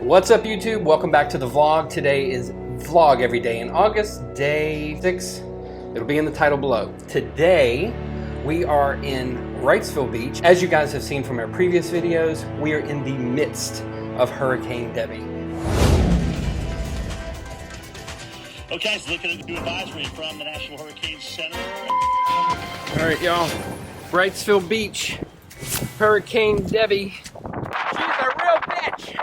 What's up YouTube? Welcome back to the vlog. Today is vlog every day in August, day 6. It'll be in the title below. Today we are in Wrightsville Beach. As you guys have seen from our previous videos, we are in the midst of Hurricane Debbie. Okay, so looking at the new advisory from the National Hurricane Center. All right, y'all. Wrightsville Beach, Hurricane Debbie. She's a real bitch.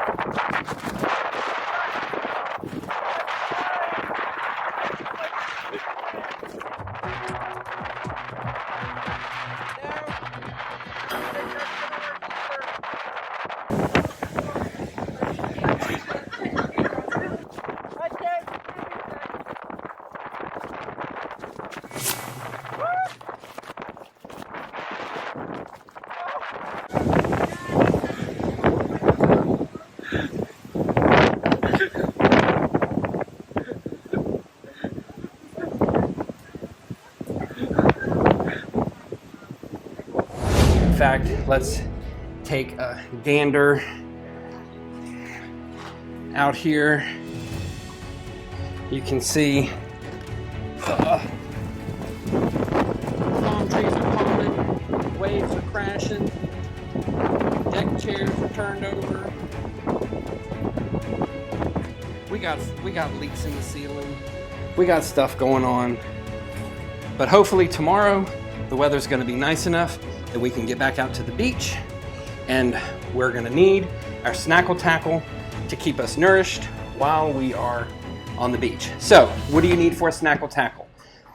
In fact, let's take a gander out here. You can see palm trees are falling, waves are crashing, deck chairs are turned over. We got leaks in the ceiling. We got stuff going on. But hopefully tomorrow the weather's going to be nice enough that we can get back out to the beach, and we're going to need our snackle tackle to keep us nourished while we are on the beach. So what do you need for a snackle tackle?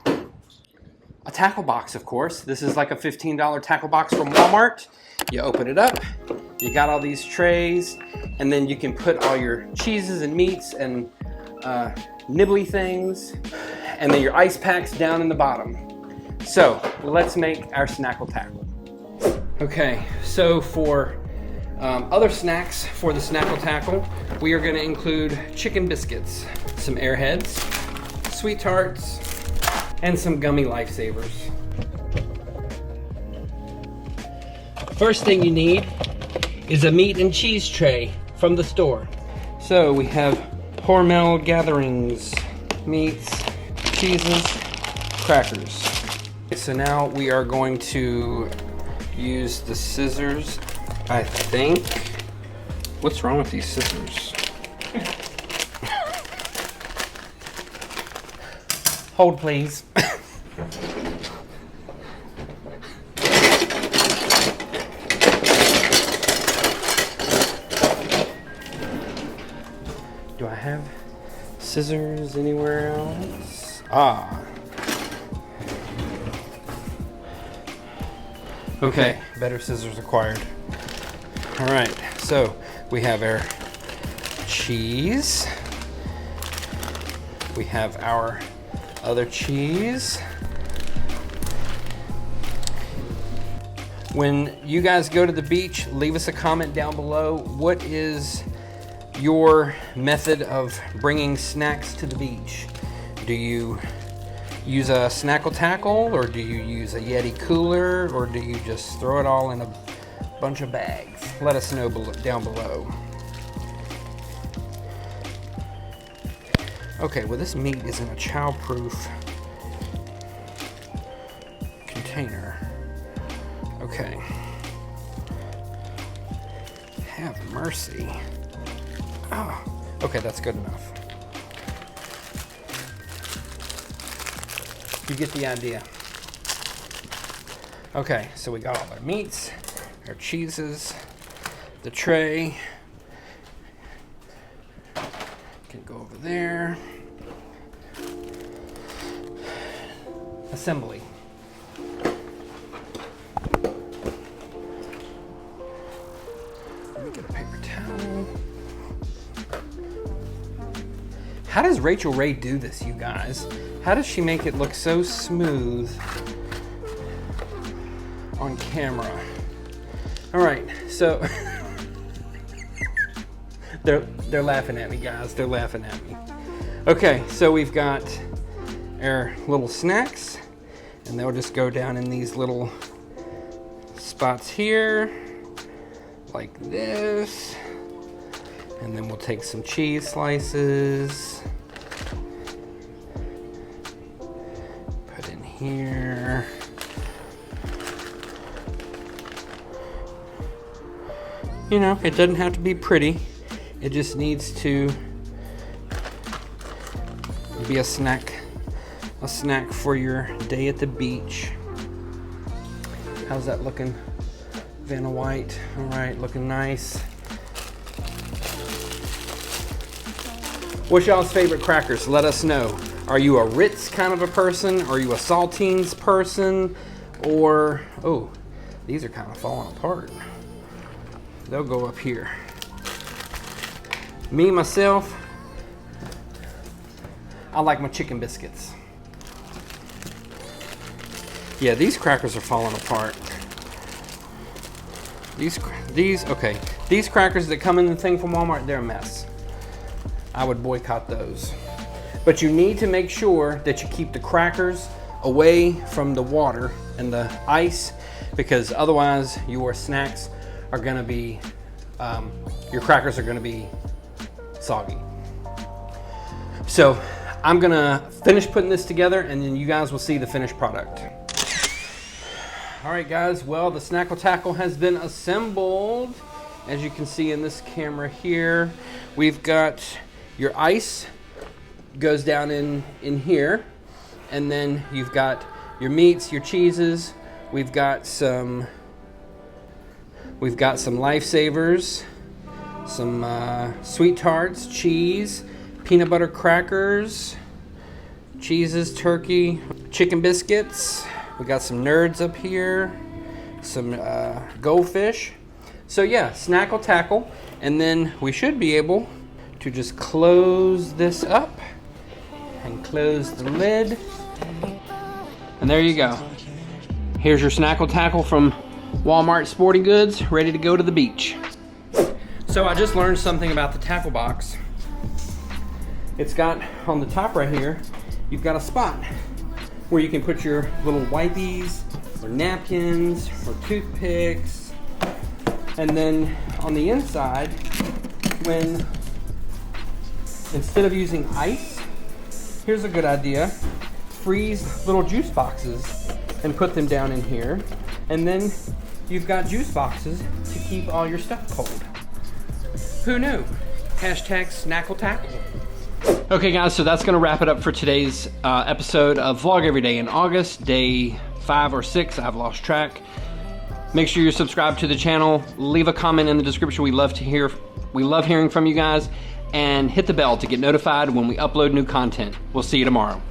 A tackle box, of course. This is like a $15 tackle box from Walmart. You open it up, you got all these trays, and then you can put all your cheeses and meats and nibbly things, and then your ice packs down in the bottom. So let's make our snackle tackle. Okay, so for other snacks for the snackle tackle, we are going to include chicken biscuits, some Airheads, Sweet Tarts, and some gummy Lifesavers. First thing you need is a meat and cheese tray from the store. So we have Hormel gatherings, meats, cheeses, crackers. So now we are going to use the scissors, I think. What's wrong with these scissors? Hold, please. Do I have scissors anywhere else? Ah. Okay, better scissors acquired. All right, so we have our cheese. We have our other cheese. When you guys go to the beach, leave us a comment down below. What is your method of bringing snacks to the beach? Do you use a snackle tackle, or do you use a Yeti cooler, or do you just throw it all in a bunch of bags? Let us know down below. Okay, well, this meat is in a child-proof container. Okay. Have mercy. Oh, okay, that's good enough. You get the idea. Okay, so we got all our meats, our cheeses, the tray. Can go over there. Assembly. Let me get a paper towel. How does Rachel Ray do this, you guys? How does she make it look so smooth on camera? All right, so they're laughing at me, guys. They're laughing at me. Okay, so we've got our little snacks, and they'll just go down in these little spots here, like this. And then we'll take some cheese slices. Put in here. You know, it doesn't have to be pretty. It just needs to be a snack for your day at the beach. How's that looking? Vanna White. All right, looking nice. What's y'all's favorite crackers? Let us know. Are you a Ritz kind of a person? Are you a saltines person? Or, oh, these are kind of falling apart. They'll go up here. Me, myself, I like my chicken biscuits. Yeah, these crackers are falling apart. These crackers that come in the thing from Walmart, they're a mess. I would boycott those. But you need to make sure that you keep the crackers away from the water and the ice, because otherwise your snacks are gonna be, your crackers are gonna be soggy. So I'm gonna finish putting this together and then you guys will see the finished product. All right guys, well, the Snackle Tackle has been assembled. As you can see in this camera here, we've got your ice goes down in here, and then you've got your meats, your cheeses. We've got some Lifesavers, some sweet tarts, cheese, peanut butter crackers, cheeses, turkey, chicken biscuits. We got some nerds up here, some goldfish. So yeah, Snackle Tackle, and then we should be able to just close this up and close the lid. And there you go. Here's your Snackle Tackle from Walmart Sporting Goods, ready to go to the beach. So I just learned something about the tackle box. It's got on the top right here, you've got a spot where you can put your little wipies or napkins or toothpicks. And then on the inside, when instead of using ice, here's a good idea. Freeze little juice boxes and put them down in here. And then you've got juice boxes to keep all your stuff cold. Who knew? Hashtag Snackle Tackle. Okay guys, so that's gonna wrap it up for today's episode of Vlog Every Day in August, day 5 or 6, I've lost track. Make sure you're subscribed to the channel, leave a comment in the description. We love hearing from you guys, and hit the bell to get notified when we upload new content. We'll see you tomorrow.